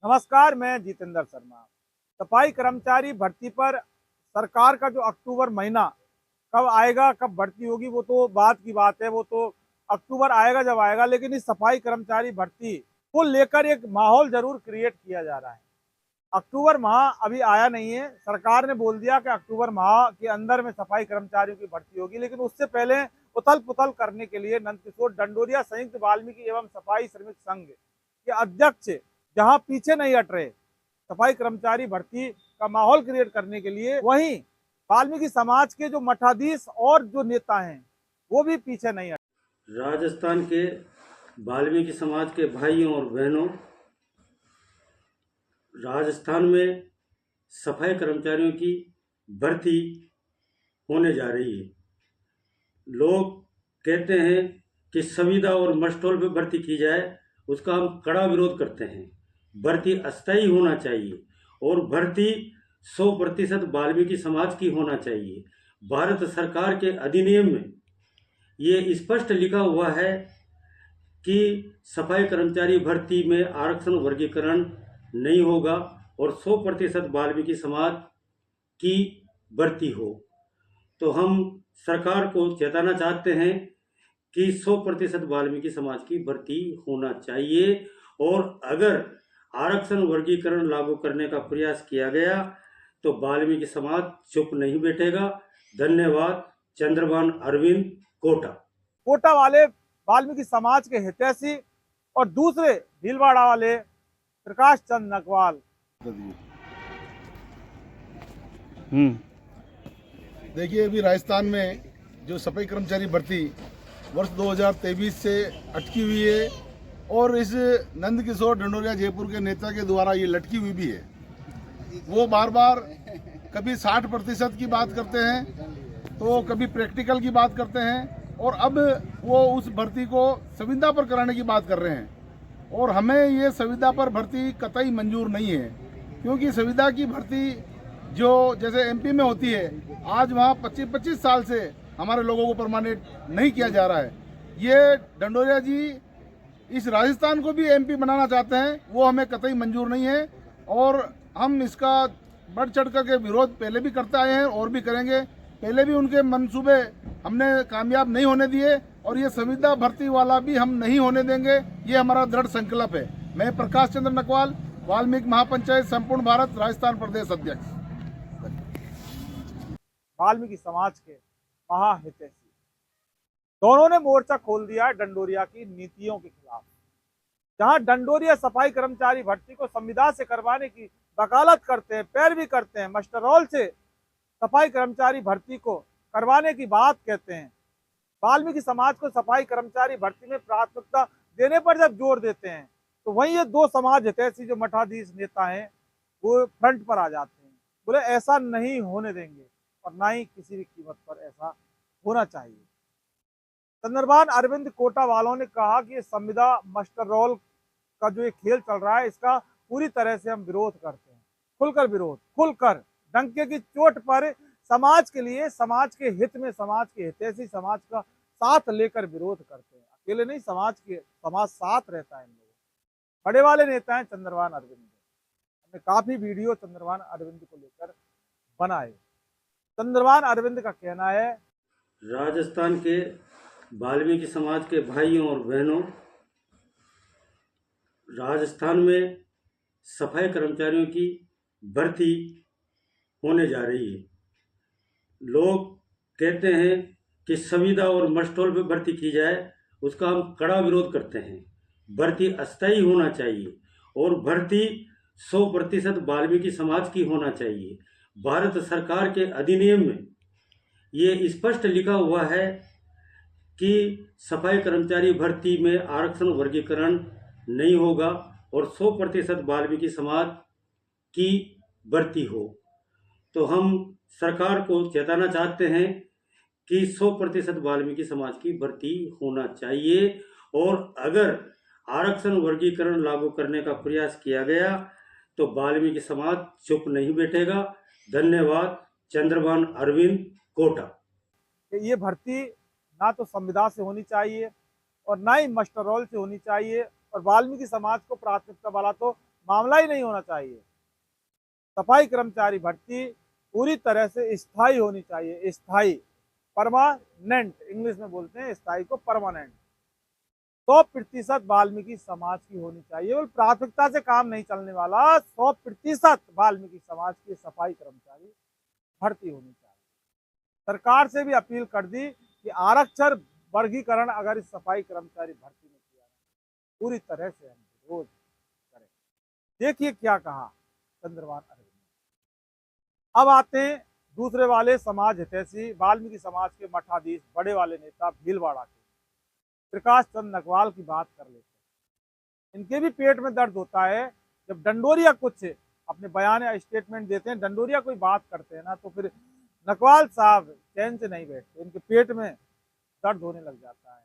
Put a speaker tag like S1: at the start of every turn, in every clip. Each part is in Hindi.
S1: नमस्कार, मैं जितेंद्र शर्मा। सफाई कर्मचारी भर्ती पर सरकार का जो अक्टूबर महीना कब आएगा, कब भर्ती होगी, वो तो बात की बात है। वो तो अक्टूबर आएगा जब आएगा, लेकिन इस सफाई कर्मचारी भर्ती को लेकर एक माहौल जरूर क्रिएट किया जा रहा है। अक्टूबर माह अभी आया नहीं है। सरकार ने बोल दिया कि अक्टूबर माह के अंदर में सफाई कर्मचारियों की भर्ती होगी, लेकिन उससे पहले उथल पुथल करने के लिए नंदकिशोर डंडोरिया संयुक्त वाल्मीकि एवं सफाई श्रमिक संघ के अध्यक्ष जहां पीछे नहीं हट रहे सफाई कर्मचारी भर्ती का माहौल क्रिएट करने के लिए, वहीं वाल्मीकि समाज के जो मठाधीश और जो नेता हैं वो भी पीछे नहीं हटे।
S2: राजस्थान के वाल्मीकि समाज के भाइयों और बहनों, राजस्थान में सफाई कर्मचारियों की भर्ती होने जा रही है। लोग कहते हैं कि संविदा और मस्टोल पे भर्ती की जाए, उसका हम कड़ा विरोध करते हैं। भर्ती अस्थायी होना चाहिए और भर्ती 100% वाल्मीकि समाज की होना चाहिए। भारत सरकार के अधिनियम में ये स्पष्ट लिखा हुआ है कि सफाई कर्मचारी भर्ती में आरक्षण वर्गीकरण नहीं होगा और 100% वाल्मीकि समाज की भर्ती हो। तो हम सरकार को चेताना चाहते हैं कि 100% वाल्मीकि समाज की भर्ती होना चाहिए, और अगर आरक्षण वर्गीकरण लागू करने का प्रयास किया गया तो वाल्मीकि समाज चुप नहीं बैठेगा। धन्यवाद। चंद्रभान अरविंद, कोटा।
S1: कोटा वाले वाल्मीकि समाज के हितैषी और दूसरे भीलवाड़ा वाले प्रकाश चंद नकवाल।
S3: देखिए, अभी राजस्थान में जो सफाई कर्मचारी भर्ती वर्ष 2023 से अटकी हुई है और इस नंदकिशोर डंडोरिया जयपुर के नेता के द्वारा ये लटकी हुई भी है। वो बार बार कभी 60% की बात करते हैं तो कभी प्रैक्टिकल की बात करते हैं, और अब वो उस भर्ती को संविदा पर कराने की बात कर रहे हैं। और हमें ये संविदा पर भर्ती कतई मंजूर नहीं है, क्योंकि संविदा की भर्ती जो जैसे एमपी में होती है, आज वहाँ 25-25 साल से हमारे लोगों को परमानेंट नहीं किया जा रहा है। ये डंडोरिया जी इस राजस्थान को भी एमपी बनाना चाहते हैं, वो हमें कतई मंजूर नहीं है। और हम इसका बढ़ चढ़ करके विरोध पहले भी करते आए हैं और भी करेंगे। पहले भी उनके मंसूबे हमने कामयाब नहीं होने दिए, और ये संविदा भर्ती वाला भी हम नहीं होने देंगे। ये हमारा दृढ़ संकल्प है। मैं प्रकाश चंद्र नकवाल, वाल्मीकि महापंचायत संपूर्ण भारत राजस्थान प्रदेश अध्यक्ष।
S1: वाल्मीकि समाज के महाहितैषी दोनों ने मोर्चा खोल दिया है डंडोरिया की नीतियों के खिलाफ। जहां डंडोरिया सफाई कर्मचारी भर्ती को संविदा से करवाने की वकालत करते हैं, पैरवी करते हैं, मास्टर रोल से सफाई कर्मचारी भर्ती को करवाने की बात कहते हैं, वाल्मीकि समाज को सफाई कर्मचारी भर्ती में प्राथमिकता देने पर जब जोर देते हैं, तो वहीं ये दो समाज हितैषी जो मठाधीश नेता हैं वो फ्रंट पर आ जाते हैं। बोले ऐसा नहीं होने देंगे और ना ही किसी भी कीमत पर ऐसा होना चाहिए। चंद्रभान अरविंद कोटा वालों ने कहा कि संविदा मास्टर रोल का जो ये खेल चल रहा है, इसका पूरी तरह से हम विरोध करते हैं। खुलकर विरोध, खुलकर डंके की चोट पर समाज के लिए, समाज के हित में, समाज के हितैषी समाज का साथ लेकर विरोध करते हैं। अकेले नहीं, समाज साथ रहता है इन लोगों। बड़े वाले नेता हैं चंद्रभान अरविंद। हमने काफी वीडियो चंद्रभान अरविंद को लेकर बनाए। चंद्रभान अरविंद का कहना है,
S2: राजस्थान के वाल्मीकि समाज के भाइयों और बहनों, राजस्थान में सफाई कर्मचारियों की भर्ती होने जा रही है। लोग कहते हैं कि संविदा और मस्टोल पे भर्ती की जाए, उसका हम कड़ा विरोध करते हैं। भर्ती अस्थायी होना चाहिए और भर्ती 100% वाल्मीकि समाज की होना चाहिए। भारत सरकार के अधिनियम में ये स्पष्ट लिखा हुआ है कि सफाई कर्मचारी भर्ती में आरक्षण वर्गीकरण नहीं होगा और 100% वाल्मीकि समाज की भर्ती हो। तो हम सरकार को चेताना चाहते हैं कि 100% वाल्मीकि समाज की भर्ती होना चाहिए, और अगर आरक्षण वर्गीकरण लागू करने का प्रयास किया गया तो वाल्मीकि समाज चुप नहीं बैठेगा। धन्यवाद। चंद्रभान अरविंद, कोटा।
S1: ये भर्ती ना तो संविदा से होनी चाहिए और ना ही मास्टर रोल से होनी चाहिए, और वाल्मीकि समाज को प्राथमिकता वाला तो मामला ही नहीं होना चाहिए। सफाई कर्मचारी भर्ती पूरी तरह से स्थायी होनी चाहिए, स्थायी, परमानेंट, इंग्लिश में बोलते हैं स्थायी को परमानेंट। 100% वाल्मीकि समाज की होनी चाहिए और प्राथमिकता से काम नहीं चलने वाला, 100% वाल्मीकि समाज के सफाई कर्मचारी भर्ती होनी चाहिए। सरकार से भी अपील कर दी कि आरक्षण वर्गीकरण अगर इस सफाई कर्मचारी भर्ती में किया पूरी तरह से हम विरोध करें। देखिए क्या कहा चंद्रभान अरविंद ने। अब आते हैं दूसरे वाले समाज हितैषी वाल्मीकि समाज के मठाधीश बड़े वाले नेता भीलवाड़ा के प्रकाश चंद नकवाल की बात कर लेते हैं। इनके भी पेट में दर्द होता है जब डंडोरिया कुछ अपने बयान या स्टेटमेंट देते हैं, डंडोरिया कोई बात करते हैं ना, तो फिर नकवाल साहब चैन से नहीं बैठते, इनके पेट में दर्द होने लग जाता है।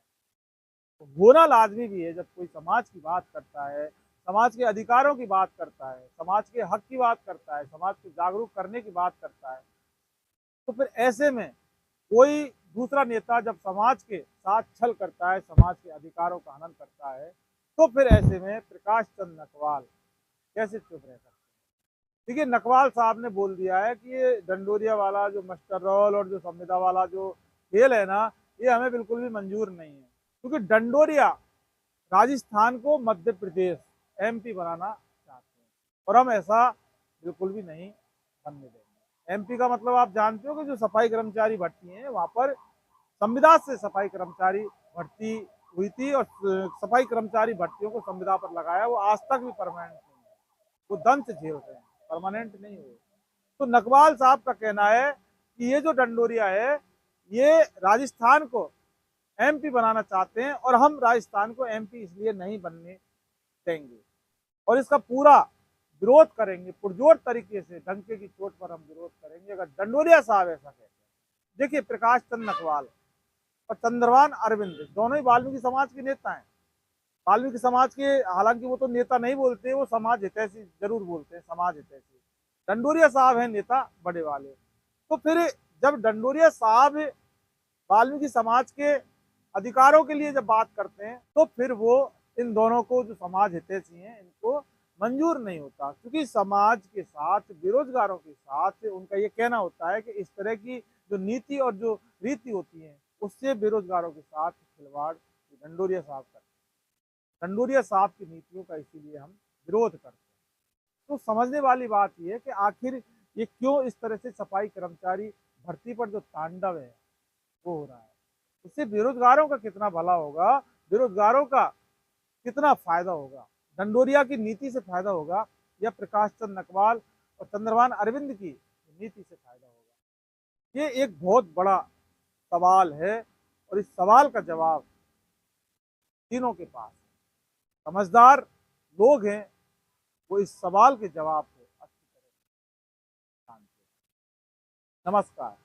S1: तो होना लाजमी भी है जब कोई समाज की बात करता है, समाज के अधिकारों की बात करता है, समाज के हक की बात करता है, समाज को जागरूक करने की बात करता है, तो फिर ऐसे में कोई दूसरा नेता जब समाज के साथ छल करता है, समाज के अधिकारों का हनन करता है, तो फिर ऐसे में प्रकाश चंद नकवाल कैसे चुप रह सकते हैं। देखिए नकवाल साहब ने बोल दिया है कि ये डंडोरिया वाला जो मास्टर रोल और जो संविदा वाला जो खेल है ना, ये हमें बिल्कुल भी मंजूर नहीं है, क्योंकि डंडोरिया राजस्थान को मध्य प्रदेश एमपी बनाना चाहते हैं और हम ऐसा बिल्कुल भी नहीं बनने देंगे। एमपी का मतलब आप जानते हो कि जो सफाई कर्मचारी भर्ती हैं वहां पर संविदा से सफाई कर्मचारी भर्ती हुई थी और सफाई कर्मचारी भर्तियों को संविदा पर लगाया, वो आज तक भी परमानेंट नहीं है, वो दंत झेल रहे हैं, परमानेंट नहीं हुए। तो नकवाल साहब का कहना है कि ये जो डंडोरिया है ये राजस्थान को एमपी बनाना चाहते हैं और हम राजस्थान को एमपी इसलिए नहीं बनने देंगे और इसका पूरा विरोध करेंगे, पुरजोर तरीके से डंके की चोट पर हम विरोध करेंगे अगर डंडोरिया साहब ऐसा कहते हैं। देखिए प्रकाश चंद नकवाल और चंद्रभान अरविंद दोनों ही वाल्मीकि समाज के नेता हैं। वाल्मीकि समाज के, हालांकि वो तो नेता नहीं बोलते, वो समाज हितैषी जरूर बोलते हैं, समाज हितैषी। डंडोरिया साहब हैं नेता बड़े वाले। तो फिर जब डंडोरिया साहब वाल्मीकि समाज के अधिकारों के लिए जब बात करते हैं तो फिर वो इन दोनों को जो समाज हितैषी हैं इनको मंजूर नहीं होता, क्योंकि समाज के साथ, बेरोजगारों के साथ उनका ये कहना होता है कि इस तरह की जो नीति और जो रीति होती है उससे बेरोजगारों के साथ खिलवाड़ डंडोरिया साहब करते हैं। डंडोरिया साहब की नीतियों का इसीलिए हम विरोध करते हैं। तो समझने वाली बात यह है कि आखिर ये क्यों इस तरह से सफाई कर्मचारी भर्ती पर जो तांडव है वो हो रहा है, इससे बेरोजगारों का कितना भला होगा, बेरोजगारों का कितना फायदा होगा, डंडोरिया की नीति से फायदा होगा या प्रकाश चंद नकवाल और चंद्रभान अरविंद की नीति से फायदा होगा। ये एक बहुत बड़ा सवाल है और इस सवाल का जवाब तीनों के पास है। समझदार लोग हैं वो इस सवाल के जवाब को अच्छी तरह जानते हैं। नमस्कार।